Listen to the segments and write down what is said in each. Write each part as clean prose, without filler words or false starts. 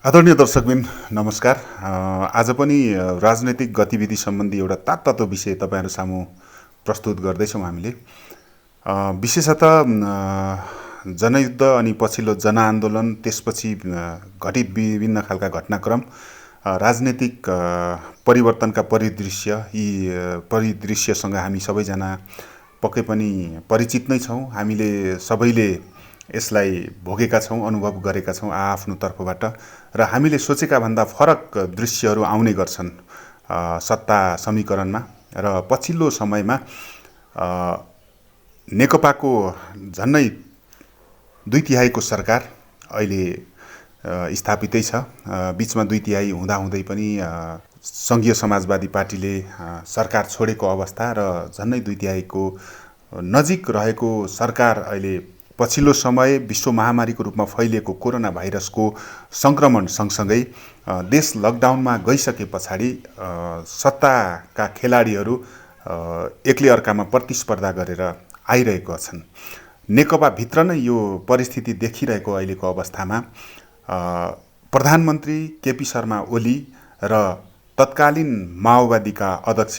आदरणीय दर्शकबिन नमस्कार। आज पनि राजनैतिक गतिविधि सम्बन्धी एउटा तातो विषय तपाईहरु सामु प्रस्तुत गर्दैछौँ हामीले। विशेषतः जनयुद्ध अनि पछिल्लो जनआन्दोलन त्यसपछि घटित विभिन्न खालका घटनाक्रम, राजनीतिक परिवर्तनका परिदृश्य, यी परिदृश्यसँग हामी सबैजना पक्कै पनि परिचित नै छौँ। हामीले सबैले यसलाई भोगेका छौँ, अनुभव गरेका छौँ आफ्नो तर्फबाट, र हामीले सोचेका भन्दा फरक दृश्यहरू आउने गर्छन् सत्ता समीकरणमा। र पछिल्लो समयमा नेकपाको झन्नै 2/3 सरकार अहिले स्थापितै छ। बीचमा 2/3 हुँदाहुँदै पनि संघीय समाजवादी पार्टीले सरकार छोडेको अवस्था र झन्नै 2/3 नजिक रहेको सरकार अहिले पछिल्लो समय विश्व महामारीको रूपमा फैलिएको कोरोना भाइरसको संक्रमण सँगसँगै देश लकडाउनमा गइसके पछाडि सत्ताका खेलाडीहरू एकले अर्कामा प्रतिस्पर्धा गरेर आइरहेका छन्। नेकपा भित्र नै यो परिस्थिति देखिरहेको अहिलेको अवस्थामा प्रधानमन्त्री केपी शर्मा ओली र तत्कालीन माओवादीका अध्यक्ष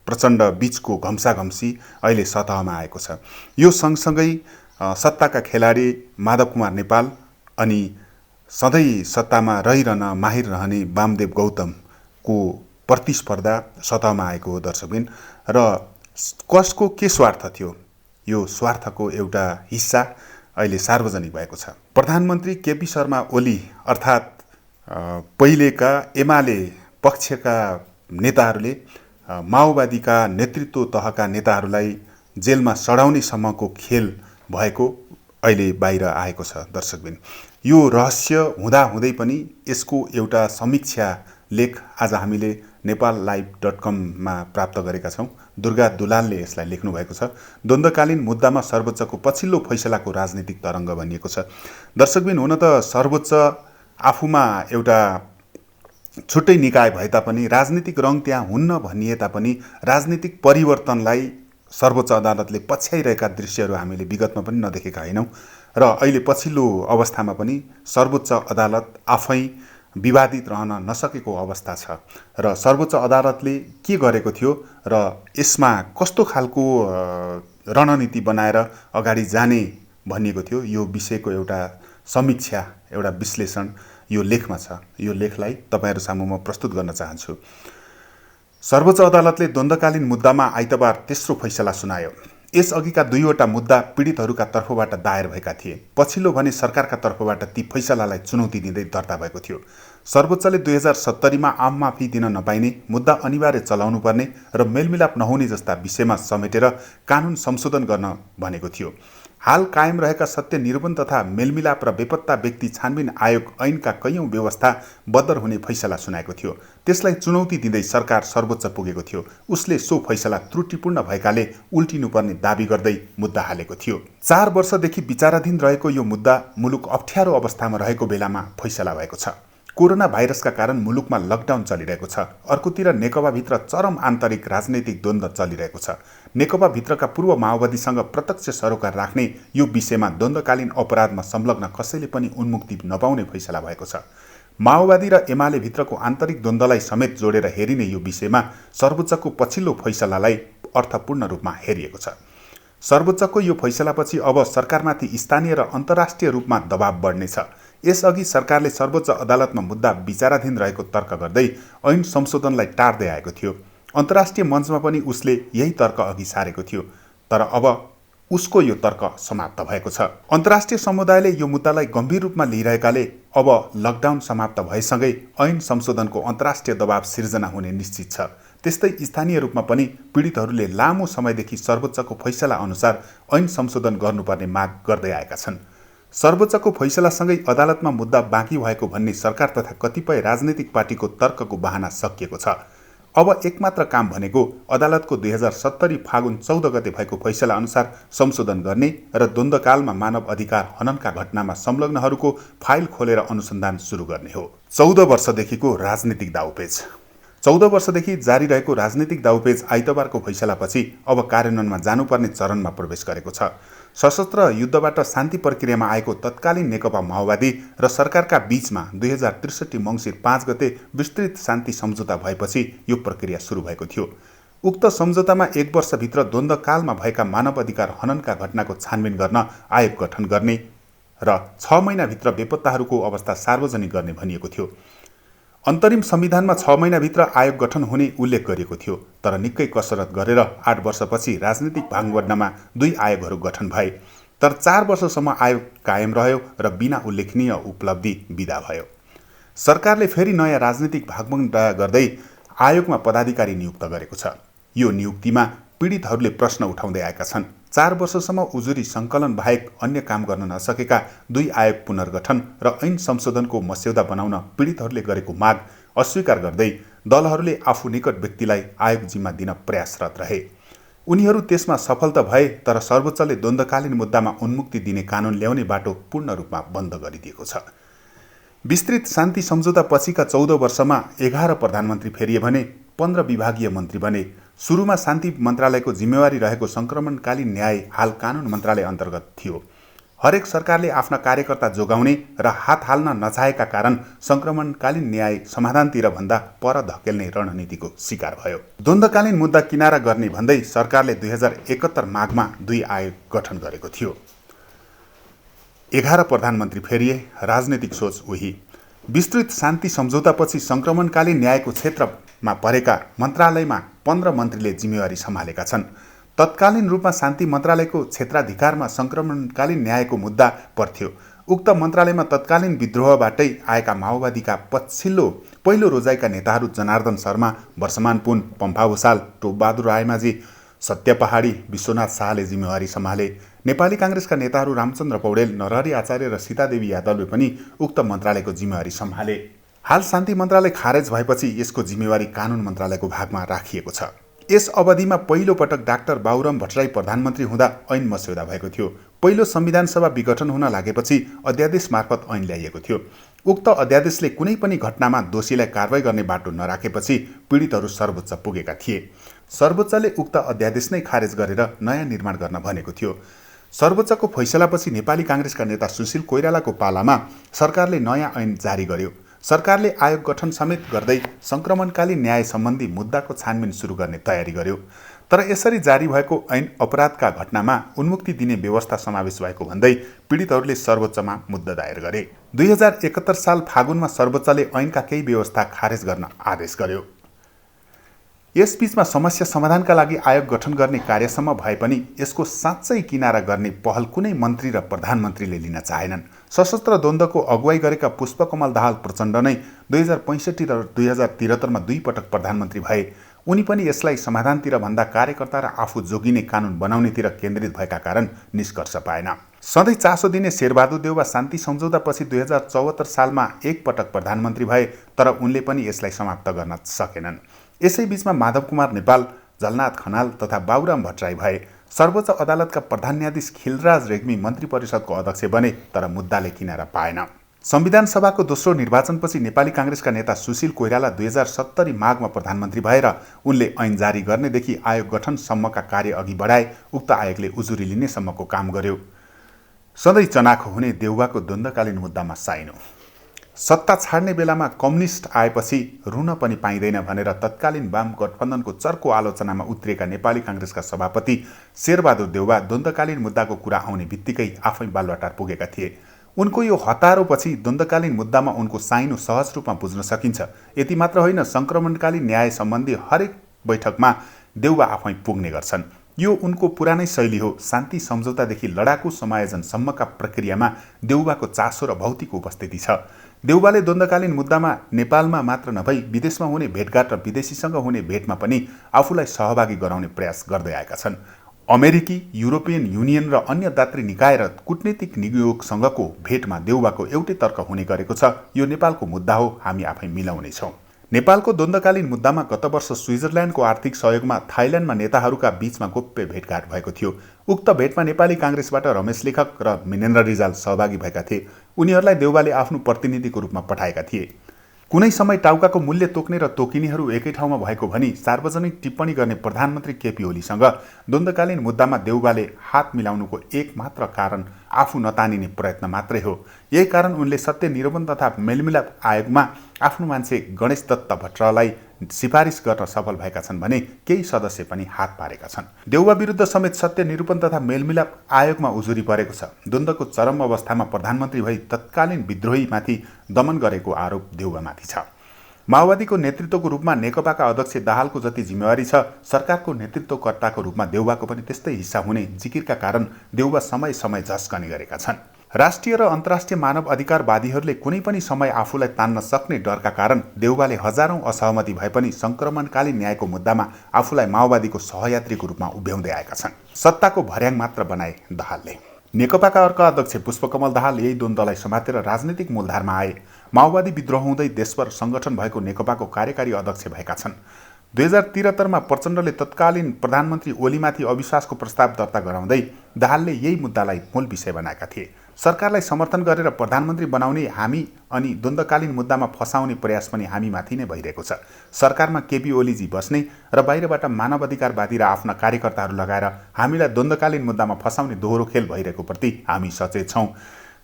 प्रचण्ड बीचको घम्साघम्सी अहिले सतहमा आएको छ। यो सँगसँगै सत्ताका खेलाडी माधव कुमार नेपाल अनि सधैँ सत्तामा रहिरहन माहिर रहने वामदेव गौतमको प्रतिस्पर्धा सतहमा आएको हो दर्शकबिन। र कसको के स्वार्थ थियो, यो स्वार्थको एउटा हिस्सा अहिले सार्वजनिक भएको छ। प्रधानमन्त्री केपी शर्मा ओली अर्थात् पहिलेका एमाले पक्षका नेताहरूले माओवादीका नेतृत्व तहका नेताहरूलाई जेलमा सडाउने सम्मको खेल भएको अहिले बाहिर आएको छ दर्शकबिन। यो रहस्य हुँदाहुँदै पनि यसको एउटा समीक्षा लेख आज हामीले नेपाललाइभ.com मा प्राप्त गरेका छौँ। दुर्गा दुलालले यसलाई लेख्नु भएको छ। द्वन्द्वकालीन मुद्दामा सर्वोच्चको पछिल्लो फैसलाको राजनीतिक तरङ्ग भनिएको छ। दर्शकबिन, हुन त सर्वोच्च आफूमा एउटा छुट्टै निकाय भए तापनि, राजनीतिक रङ त्यहाँ हुन्न भनिए तापनि राजनीतिक परिवर्तनलाई सर्वोच्च अदालतले पछ्याइरहेका दृश्यहरू हामीले विगतमा पनि नदेखेका होइनौँ। र अहिले पछिल्लो अवस्थामा पनि सर्वोच्च अदालत आफै विवादित रहन नसकेको अवस्था छ। र सर्वोच्च अदालतले के गरेको थियो र यसमा कस्तो खालको रणनीति बनाएर अगाडि जाने भनिएको थियो, यो विषयको एउटा समीक्षा, एउटा विश्लेषण यो लेखमा छ। यो लेखलाई तपाईहरु सामु म प्रस्तुत गर्न चाहन्छु। सर्वोच्च अदालतले द्वन्द्वकालीन मुद्दामा आइतबार तेस्रो फैसला सुनायो। यसअघिका 2वटा मुद्दा पीडितहरूका तर्फबाट दायर भएका थिए। पछिल्लो भने सरकारका तर्फबाट ती फैसलालाई चुनौती दिँदै दर्ता भएको थियो। सर्वोच्चले 2070 मा आम माफी दिन नपाइने, मुद्दा अनिवार्य चलाउनु पर्ने र मेलमिलाप नहुने जस्ता विषयमा समेटेर कानुन संशोधन गर्न भनेको थियो। हाल कायम रहेका सत्य निरूपण तथा मेलमिलाप र बेपत्ता व्यक्ति छानबिन आयोग ऐनका कैयौं व्यवस्था बद्दर हुने फैसला सुनाएको थियो। त्यसलाई चुनौती दिँदै सरकार सर्वोच्च पुगेको थियो। उसले सो फैसला त्रुटिपूर्ण भएकाले उल्टिनुपर्ने दाबी गर्दै मुद्दा हालेको थियो। 4 वर्षदेखि विचाराधीन रहेको यो मुद्दा मुलुक अप्ठ्यारो अवस्थामा रहेको बेलामा फैसला भएको छ। कोरोना भाइरसका कारण मुलुकमा लकडाउन चलिरहेको छ। अर्कोतिर नेकपाभित्र चरम आन्तरिक राजनैतिक द्वन्द्व चलिरहेको छ। नेकपाभित्रका पूर्व माओवादीसँग प्रत्यक्ष सरोकार राख्ने यो विषयमा द्वन्द्वकालीन अपराधमा संलग्न कसैले पनि उन्मुक्ति नपाउने फैसला भएको छ। माओवादी र एमाले भित्रको आन्तरिक द्वन्द्वलाई समेत जोडेर हेरिने यो विषयमा सर्वोच्चको पछिल्लो फैसलालाई अर्थपूर्ण रूपमा हेरिएको छ। सर्वोच्चको यो फैसलापछि अब सरकारमाथि स्थानीय र अन्तर्राष्ट्रिय रूपमा दबाव बढ्नेछ। यसअघि सरकारले सर्वोच्च अदालतमा मुद्दा विचाराधीन रहेको तर्क गर्दै ऐन संशोधनलाई टार्दै आएको थियो। अन्तर्राष्ट्रिय मञ्चमा पनि उसले यही तर्क अघि सारेको थियो। तर अब उसको यो तर्क समाप्त भएको छ। अन्तर्राष्ट्रिय समुदायले यो मुद्दालाई गम्भीर रूपमा लिइरहेकाले अब लकडाउन समाप्त भएसँगै ऐन संशोधनको अन्तर्राष्ट्रिय दबाव सिर्जना हुने निश्चित छ। त्यस्तै स्थानीय रूपमा पनि पीडितहरूले लामो समयदेखि सर्वोच्चको फैसला अनुसार ऐन संशोधन गर्नुपर्ने माग गर्दै आएका छन्। सर्वोच्चको फैसलासँगै अदालतमा मुद्दा बाँकी भएको भन्ने सरकार तथा कतिपय राजनीतिक पार्टीको तर्कको बहाना सकिएको छ। अब एकमात्र काम भनेको अदालतको 2070 फागुन 14 गते भएको फैसला अनुसार संशोधन गर्ने र द्वन्द्वकालमा मानव अधिकार हननका घटनामा संलग्नहरूको फाइल खोलेर अनुसन्धान सुरु गर्ने हो। 14 वर्षदेखिको राजनीतिक दाउपेच 14 वर्षदेखि जारी रहेको राजनीतिक दाउपेच आइतबारको फैसलापछि अब कार्यान्वयनमा जानुपर्ने चरणमा प्रवेश गरेको छ। सशस्त्र युद्धबाट शान्ति प्रक्रियामा आएको तत्कालीन नेकपा माओवादी र सरकारका बीचमा 2063 मङ्सिर 5 गते विस्तृत शान्ति सम्झौता भएपछि यो प्रक्रिया सुरु भएको थियो। उक्त सम्झौतामा 1 वर्षभित्र द्वन्द्वकालमा भएका मानवाधिकार हननका घटनाको छानबिन गर्न आयोग गठन गर्ने र 6 महिनाभित्र बेपत्ताहरूको अवस्था सार्वजनिक गर्ने भनिएको थियो। अन्तरिम संविधानमा 6 महिनाभित्र आयोग गठन हुने उल्लेख गरिएको थियो, तर निकै कसरत गरेर 8 वर्षपछि राजनीतिक भागवण्डामा 2 आयोगहरू गठन भए। तर 4 वर्षसम्म आयोग कायम रह्यो र बिना उल्लेखनीय उपलब्धि बिदा भयो। सरकारले फेरि नयाँ राजनीतिक भागवण्डा गर्दै आयोगमा पदाधिकारी नियुक्त गरेको छ। यो नियुक्तिमा पीडितहरूले प्रश्न उठाउँदै आएका छन्। 4 वर्षसम्म उजुरी सङ्कलन बाहेक अन्य काम गर्न नसकेका 2 आयोग पुनर्गठन र ऐन संशोधनको मस्यौदा बनाउन पीडितहरूले गरेको माग अस्वीकार गर्दै दलहरूले आफू निकट व्यक्तिलाई आयोग जिम्मा दिन प्रयासरत रहे। उनीहरू त्यसमा सफल त भए, तर सर्वोच्चले द्वन्द्वकालीन मुद्दामा उन्मुक्ति दिने कानुन ल्याउने बाटो पूर्ण रूपमा बन्द गरिदिएको छ। विस्तृत शान्ति सम्झौता पछिका 14 वर्षमा 11 प्रधानमन्त्री फेरिए भने 15 विभागीय मन्त्री बने। सुरुमा शान्ति मन्त्रालयको जिम्मेवारी रहेको सङ्क्रमणकालीन न्याय हाल कानुन मन्त्रालय अन्तर्गत थियो। हरेक सरकारले आफ्ना कार्यकर्ता जोगाउने र हात हाल्न नचाहेका कारण सङ्क्रमणकालीन न्याय समाधानतिर भन्दा पर धकेल्ने रणनीतिको शिकार भयो। द्वन्द्वकालीन मुद्दा किनारा गर्ने भन्दै सरकारले 2071 माघमा 2 आयोग गठन गरेको थियो। 11 प्रधानमन्त्री फेरिए, राजनीतिक सोच उही। विस्तृत शान्ति सम्झौतापछि सङ्क्रमणकालीन न्यायको क्षेत्रमा परेका मन्त्रालयमा 15 मन्त्रीले जिम्मेवारी सम्हालेका छन्। तत्कालीन रूपमा शान्ति मन्त्रालयको क्षेत्राधिकारमा सङ्क्रमणकालीन न्यायको मुद्दा पर्थ्यो। उक्त मन्त्रालयमा तत्कालीन विद्रोहबाटै आएका माओवादीका पहिलो रोजाइका नेताहरू जनार्दन शर्मा, वर्षमान पुन, पम्फा भुसाल, टोपबहादुर रायमाझी, सत्य पहाडी, विश्वनाथ शाहले जिम्मेवारी सम्हाले। नेपाली काङ्ग्रेसका नेताहरू रामचन्द्र पौडेल, नरहरि आचार्य र सीतादेवी यादवले पनि उक्त मन्त्रालयको जिम्मेवारी सम्हाले। हाल शान्ति मन्त्रालय खारेज भएपछि यसको जिम्मेवारी कानुन मन्त्रालयको भागमा राखिएको छ। यस अवधिमा पहिलो पटक डाक्टर बाबुराम भट्टराई प्रधानमन्त्री हुँदा ऐन मस्यौदा भएको थियो। पहिलो संविधान सभा विघटन हुन लागेपछि अध्यादेश मार्फत ऐन ल्याइएको थियो। उक्त अध्यादेशले कुनै पनि घटनामा दोषीलाई कारवाही गर्ने बाटो नराखेपछि पीडितहरू सर्वोच्च पुगेका थिए। सर्वोच्चले उक्त अध्यादेश नै खारेज गरेर नयाँ निर्माण गर्न भनेको थियो। सर्वोच्चको फैसलापछि नेपाली काङ्ग्रेसका नेता सुशील कोइरालाको पालामा सरकारले नयाँ ऐन जारी गर्यो। सरकारले आयोग गठन समेत गर्दै सङ्क्रमणकालीन न्याय सम्बन्धी मुद्दाको छानबिन सुरु गर्ने तयारी गर्यो। तर यसरी जारी भएको ऐन अपराधका घटनामा उन्मुक्ति दिने व्यवस्था समावेश भएको भन्दै पीडितहरूले सर्वोच्चमा मुद्दा दायर गरे। 2071 साल फागुनमा सर्वोच्चले ऐनका केही व्यवस्था खारेज गर्न आदेश गर्यो। यसबीचमा समस्या समाधानका लागि आयोग गठन गर्ने कार्यसम्म भए पनि यसको साँच्चै किनारा गर्ने पहल कुनै मन्त्री र प्रधानमन्त्रीले लिन चाहेनन्। सशस्त्र द्वन्द्वको अगुवाई गरेका पुष्पकमल दाहाल प्रचण्ड नै 2065 र 2073 मा 2 पटक प्रधानमन्त्री भए। उनी पनि यसलाई समाधानतिर भन्दा कार्यकर्ता र आफू जोगिने कानुन बनाउनेतिर केन्द्रित भएका कारण निष्कर्ष पाएन। सधैँ चासो दिने शेरबहादुर देउवा शान्ति सम्झौतापछि 2074 सालमा 1 पटक प्रधानमन्त्री भए, तर उनले पनि यसलाई समाप्त गर्न सकेनन्। यसैबीचमा माधव कुमार नेपाल, झलनाथ खनाल तथा बाबुराम भट्टराई भए। सर्वोच्च अदालतका प्रधान न्यायाधीश खिलराज रेग्मी मन्त्री परिषदको अध्यक्ष बने, तर मुद्दाले किनारा पाएन। संविधान सभाको दोस्रो निर्वाचनपछि नेपाली काङ्ग्रेसका नेता सुशील कोइराला 2070 माघमा प्रधानमन्त्री भएर उनले ऐन जारी गर्नेदेखि आयोग गठनसम्मका कार्य अघि बढाए। उक्त आयोगले उजुरी लिनेसम्मको काम गर्यो। सधैँ चनाखो हुने देउवाको द्वन्द्वकालीन मुद्दामा साइनो। सत्ता छाड्ने बेलामा कम्युनिस्ट आएपछि रुन पनि पाइँदैन भनेर तत्कालीन वाम गठबन्धनको चर्को आलोचनामा उत्रिएका नेपाली काङ्ग्रेसका सभापति शेरबहादुर देउवा द्वन्द्वकालीन मुद्दाको कुरा आउने बित्तिकै आफै बालुवाटार पुगेका थिए। उनको यो हतारोपछि द्वन्द्वकालीन मुद्दामा उनको साइनो सहज रूपमा बुझ्न सकिन्छ। यति मात्र होइन, सङ्क्रमणकालीन न्याय सम्बन्धी हरेक बैठकमा देउवा आफै पुग्ने गर्छन्। यो उनको पुरानै शैली हो। शान्ति सम्झौतादेखि लडाकु समायोजनसम्मका प्रक्रियामा देउवाको चासो र भौतिक उपस्थिति छ। देउवाले द्वन्द्वकालीन मुद्दामा नेपालमा मात्र नभई विदेशमा हुने भेटघाट र विदेशीसँग हुने भेटमा पनि आफूलाई सहभागी गराउने प्रयास गर्दै आएका छन्। अमेरिकी, युरोपियन युनियन र अन्य दात्री निकाय र कूटनीतिक नियोगसँगको भेटमा देउवाको एउटै तर्क हुने गरेको छ, यो नेपालको मुद्दा हो, हामी आफै मिलाउनेछौँ। नेपालको द्वन्द्वकालीन मुद्दामा गत वर्ष स्विजरल्यान्डको आर्थिक सहयोगमा थाइल्यान्डमा नेताहरूका बीचमा गोप्य भेटघाट भएको थियो। उक्त भेटमा नेपाली काङ्ग्रेसबाट रमेश लेखक र मिनेन्द्र रिजाल सहभागी भएका थिए। उनीहरूलाई देउवाले आफ्नो प्रतिनिधिको रूपमा पठाएका थिए। कुनै समय टाउकाको मूल्य तोक्ने र तोकिनेहरू एकै ठाउँमा भएको भनी सार्वजनिक टिप्पणी गर्ने प्रधानमन्त्री केपी ओलीसँग द्वन्द्वकालीन मुद्दामा देउबाले हात मिलाउनुको एक मात्र कारण आफू नतानिने प्रयत्न मात्रै हो। यही कारण उनले सत्य निरूपण तथा मेलमिलाप आयोगमा आफ्नो मान्छे गणेश दत्त भट्टराईलाई सिफारिस गर्न सफल भएका छन् भने केही सदस्य पनि हात पारेका छन्। देउबा विरुद्ध समेत सत्य निरूपण तथा मेलमिलाप आयोगमा उजुरी परेको छ। द्वन्द्वको चरम अवस्थामा प्रधानमन्त्री भई तत्कालीन विद्रोहीमाथि दमन गरेको आरोप देउबामाथि छ। माओवादीको नेतृत्वको रूपमा नेकपाका अध्यक्ष दाहालको जति जिम्मेवारी छ, सरकारको नेतृत्वकर्ताको रूपमा देउबाको पनि त्यस्तै हिस्सा हुने जिकिरका कारण देउबा समय समय झस्कने गरेका छन्। राष्ट्रिय र अन्तर्राष्ट्रिय मानव अधिकारवादीहरूले कुनै पनि समय आफूलाई तान्न सक्ने डरका कारण देउबाले हजारौं असहमति भए पनि सङ्क्रमणकालीन न्यायको मुद्दामा आफूलाई माओवादीको सहयात्रीको रूपमा उभ्याउँदै आएका छन्। सत्ताको भर्याङ मात्र बनाए दाहालले। नेकपाका अर्का अध्यक्ष पुष्पकमल दाहाल यही द्वन्द्वलाई समातेर राजनीतिक मूलधारमा आए। माओवादी विद्रोह हुँदै देशभर सङ्गठन भएको नेकपाको कार्यकारी अध्यक्ष भएका छन्। 2073मा प्रचण्डले तत्कालीन प्रधानमन्त्री ओलीमाथि अविश्वासको प्रस्ताव दर्ता गराउँदै दाहालले यही मुद्दालाई मूल विषय बनाएका थिए। सरकारलाई समर्थन गरेर प्रधानमन्त्री बनाउने हामी अनि द्वन्द्वकालीन मुद्दामा फसाउने प्रयास पनि हामीमाथि नै भइरहेको छ। सरकारमा केपी ओलीजी बस्ने र बाहिरबाट मानव अधिकारवादी र आफ्ना कार्यकर्ताहरू लगाएर हामीलाई द्वन्द्वकालीन मुद्दामा फसाउने दोहोरो खेल भइरहेको प्रति हामी सचेत छौँ।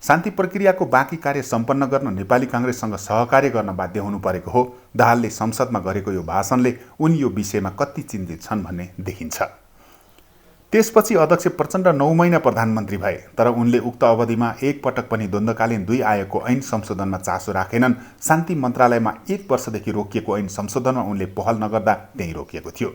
शान्ति प्रक्रियाको बाँकी कार्य सम्पन्न गर्न नेपाली काङ्ग्रेससँग सहकार्य गर्न बाध्य हुनु परेको हो। दाहालले संसदमा गरेको यो भाषणले उनी यो विषयमा कति चिन्तित छन् भन्ने देखिन्छ। त्यसपछि अध्यक्ष प्रचण्ड 9 महिना प्रधानमन्त्री भए, तर उनले उक्त अवधिमा एक पटक पनि द्वन्द्वकालीन 2 आयोगको ऐन संशोधनमा चासो राखेनन्। शान्ति मन्त्रालयमा 1 वर्षदेखि रोकिएको ऐन संशोधनमा उनले पहल नगर्दा त्यही रोकिएको थियो।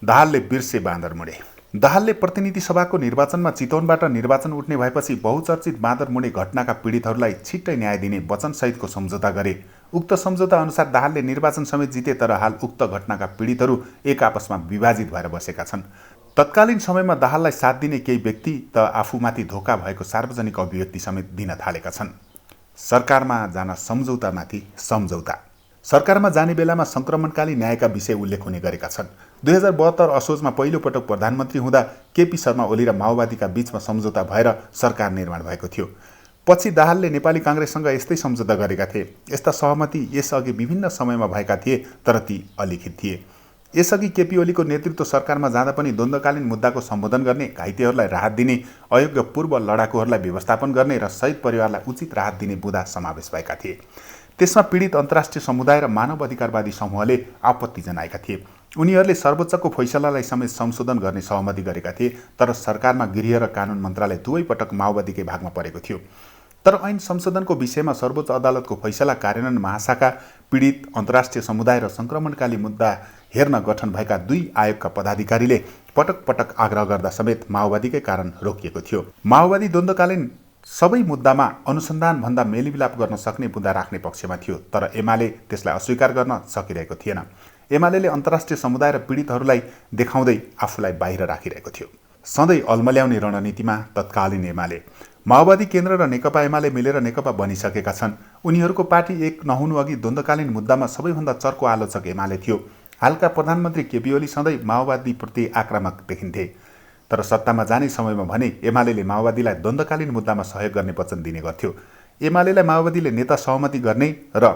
दाहालले बिर्से बाँदर मुडे। दाहालले प्रतिनिधि सभाको निर्वाचनमा चितवनबाट निर्वाचन उठ्ने भएपछि बहुचर्चित बाँदर मुडे घटनाका पीडितहरूलाई छिट्टै न्याय दिने वचनसहितको सम्झौता गरे। उक्त सम्झौता अनुसार दाहालले निर्वाचन समेत जिते, तर हाल उक्त घटनाका पीडितहरू एक आपसमा विभाजित भएर बसेका छन्। तत्कालीन समयमा दाहाललाई साथ दिने केही व्यक्ति त आफूमाथि धोका भएको सार्वजनिक अभिव्यक्ति समेत दिन थालेका छन्। सरकारमा जान सम्झौतामाथि सम्झौता। सरकारमा जाने बेलामा सङ्क्रमणकालीन न्यायका विषय उल्लेख हुने गरेका छन्। 2072 असोजमा पहिलोपटक प्रधानमन्त्री हुँदा केपी शर्मा ओली र माओवादीका बीचमा सम्झौता भएर सरकार निर्माण भएको थियो। पछि दाहालले नेपाली काङ्ग्रेससँग यस्तै सम्झौता गरेका थिए। यस्ता सहमति यसअघि विभिन्न समयमा भएका थिए, तर ती अलिखित थिए। यसअघि केपी ओलीको नेतृत्व सरकारमा जाँदा पनि द्वन्द्वकालीन मुद्दाको सम्बोधन गर्ने, घाइतेहरूलाई राहत दिने, अयोग्य पूर्व लडाकुहरूलाई व्यवस्थापन गर्ने र शहीद परिवारलाई उचित राहत दिने बुँदा समावेश भएका थिए। त्यसमा पीडित अन्तर्राष्ट्रिय समुदाय र मानव अधिकारवादी समूहले आपत्ति जनाएका थिए। उनीहरूले सर्वोच्चको फैसलालाई समेत संशोधन गर्ने सहमति गरेका थिए, तर सरकारमा गृह र कानुन मन्त्रालय दुवै पटक माओवादीकै भागमा परेको थियो। तर ऐन संशोधनको विषयमा सर्वोच्च अदालतको फैसला कार्यान्वयन महाशाखा, पीडित अन्तर्राष्ट्रिय समुदाय र सङ्क्रमणकालीन मुद्दा हेर्न गठन भएका 2 आयोगका पदाधिकारीले पटक पटक आग्रह गर्दा समेत माओवादीकै कारण रोकिएको थियो। माओवादी द्वन्द्वकालीन सबै मुद्दामा अनुसन्धानभन्दा मेलमिलाप गर्न सक्ने मुद्दा राख्ने पक्षमा थियो, तर एमाले त्यसलाई अस्वीकार गर्न सकिरहेको थिएन। एमाले अन्तर्राष्ट्रिय समुदाय र पीडितहरूलाई देखाउँदै आफूलाई बाहिर राखिरहेको थियो। सधैँ अल्मल्याउने रणनीतिमा तत्कालीन एमाले। माओवादी केन्द्र र नेकपा एमाले मिलेर नेकपा बनिसकेका छन्। उनीहरूको पार्टी एक नहुनुअघि द्वन्द्वकालीन मुद्दामा सबैभन्दा चर्को आलोचक एमाले थियो। हालका प्रधानमन्त्री केपी ओली सधैँ माओवादीप्रति आक्रामक देखिन्थे, तर सत्तामा जाने समयमा भने एमाले माओवादीलाई द्वन्द्वकालीन मुद्दामा सहयोग गर्ने वचन दिने गर्थ्यो। एमालेलाई माओवादीले नेता सहमति गर्ने र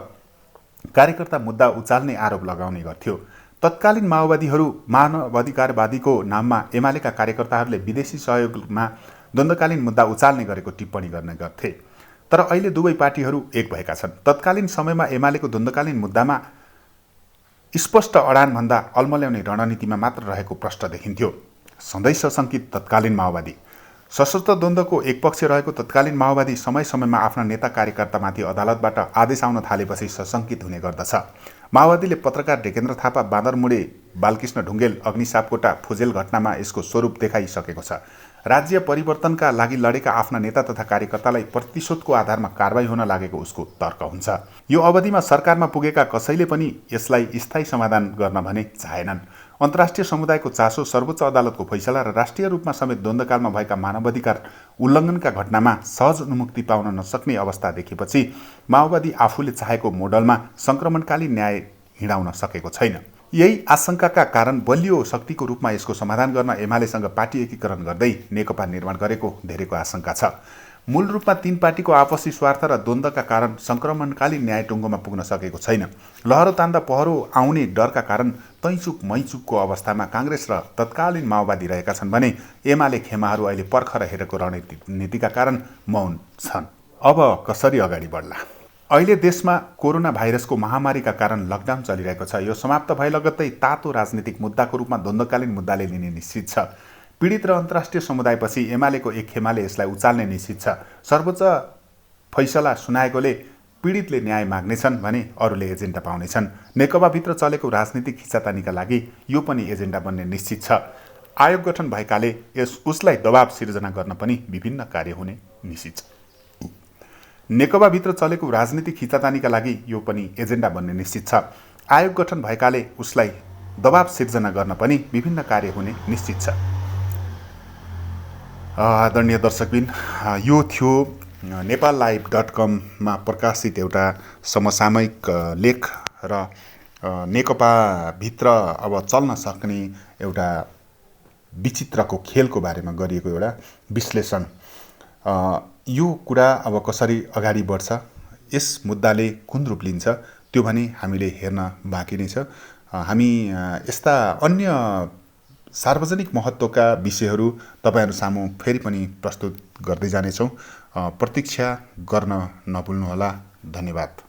कार्यकर्ता मुद्दा उचाल्ने आरोप लगाउने गर्थ्यो। तत्कालीन माओवादीहरू मानवाधिकारवादीको नाममा एमालेका कार्यकर्ताहरूले विदेशी सहयोगमा द्वन्द्वकालीन मुद्दा उचाल्ने गरेको टिप्पणी गर्ने गर्थे। तर अहिले दुवै पार्टीहरू एक भएका छन्। तत्कालीन समयमा एमालेको द्वन्द्वकालीन मुद्दामा स्पष्ट अडानभन्दा अल्मल्याउने रणनीतिमा मात्र रहेको प्रश्न देखिन्थ्यो। सधैँ सशङ्कित तत्कालीन माओवादी। सशस्त्र द्वन्द्वको एक पक्ष रहेको तत्कालीन माओवादी समय समयमा आफ्ना नेता कार्यकर्तामाथि अदालतबाट आदेश आउन थालेपछि सशङ्कित हुने गर्दछ। माओवादीले पत्रकार ढेकेन्द्र थापा, बाँदरमुडे बालकृष्ण ढुङ्गेल, अग्निसापकोटा फुजेल घटनामा यसको स्वरूप देखाइसकेको छ। राज्य परिवर्तनका लागि लडेका आफ्ना नेता तथा कार्यकर्तालाई प्रतिशोधको आधारमा कारबाही हुन लागेको उसको तर्क हुन्छ। यो अवधिमा सरकारमा पुगेका कसैले पनि यसलाई स्थायी समाधान गर्न भने चाहेनन्। अन्तर्राष्ट्रिय समुदायको चासो, सर्वोच्च अदालतको फैसला र राष्ट्रिय रूपमा समेत द्वन्द्वकालमा भएका मानवाधिकार उल्लङ्घनका घटनामा सहज मुक्ति पाउन नसक्ने अवस्था देखेपछि माओवादी आफूले चाहेको मोडलमा सङ्क्रमणकालीन न्याय हिँडाउन सकेको छैन। यही आशंकाका कारण बलियो शक्तिको रूपमा यसको समाधान गर्न एमालेसँग पार्टी एकीकरण गर्दै नेकपा निर्माण गरेको धेरैको आशंका छ। मूल रूपमा तीन पार्टीको आपसी स्वार्थ र द्वन्द्वका कारण सङ्क्रमणकालीन न्याय टुङ्गोमा पुग्न सकेको छैन। लहरो तान्दा पहरो आउने डरका कारण तैचुक मैचुकको अवस्थामा काङ्ग्रेस र तत्कालीन माओवादी रहेका छन् भने एमाले खेमाहरू अहिले पर्खर हेरेको रणनीतिका कारण मौन छन्। अब कसरी अगाडि बढ्ला? अहिले देशमा कोरोना भाइरसको महामारीका कारण लकडाउन चलिरहेको छ। यो समाप्त भए लगत्तै तातो राजनीतिक मुद्दाको रूपमा द्वन्द्वकालीन मुद्दाले लिने निश्चित छ। पीडित र अन्तर्राष्ट्रिय समुदायपछि एमालेको एक खेमाले यसलाई उचाल्ने निश्चित छ। सर्वोच्च फैसला सुनाएकोले पीडितले न्याय माग्नेछन् भने अरूले एजेन्डा पाउनेछन्। नेकपाभित्र चलेको राजनीतिक खिचातानीका लागि यो पनि एजेन्डा बन्ने निश्चित छ। आयोग गठन भएकाले उसलाई दबाब सिर्जना गर्न पनि विभिन्न कार्य हुने निश्चित छ। नेकपाभित्र चलेको राजनीतिक खिचातानीका लागि यो पनि एजेन्डा बन्ने निश्चित छ। आयोग गठन भएकाले उसलाई दबाब सिर्जना गर्न पनि विभिन्न कार्य हुने निश्चित छ। आदरणीय दर्शकबिन, यो थियो नेपाललाइभ.com मा प्रकाशित एउटा समसामयिक लेख र नेकपाभित्र अब चल्न सक्ने एउटा विचित्रको खेलको बारेमा गरिएको एउटा विश्लेषण। यो कुरा अब कसरी अगाडि बढ्छ, यस मुद्दाले कुन रूप लिन्छ, त्यो भने हामीले हेर्न बाँकी नै छ। हामी यस्ता अन्य सार्वजनिक महत्त्वका विषयहरू तपाईहरु सामु फेरि पनि प्रस्तुत गर्दै जानेछौँ। प्रतीक्षा गर्न नभुल्नुहोला। धन्यवाद।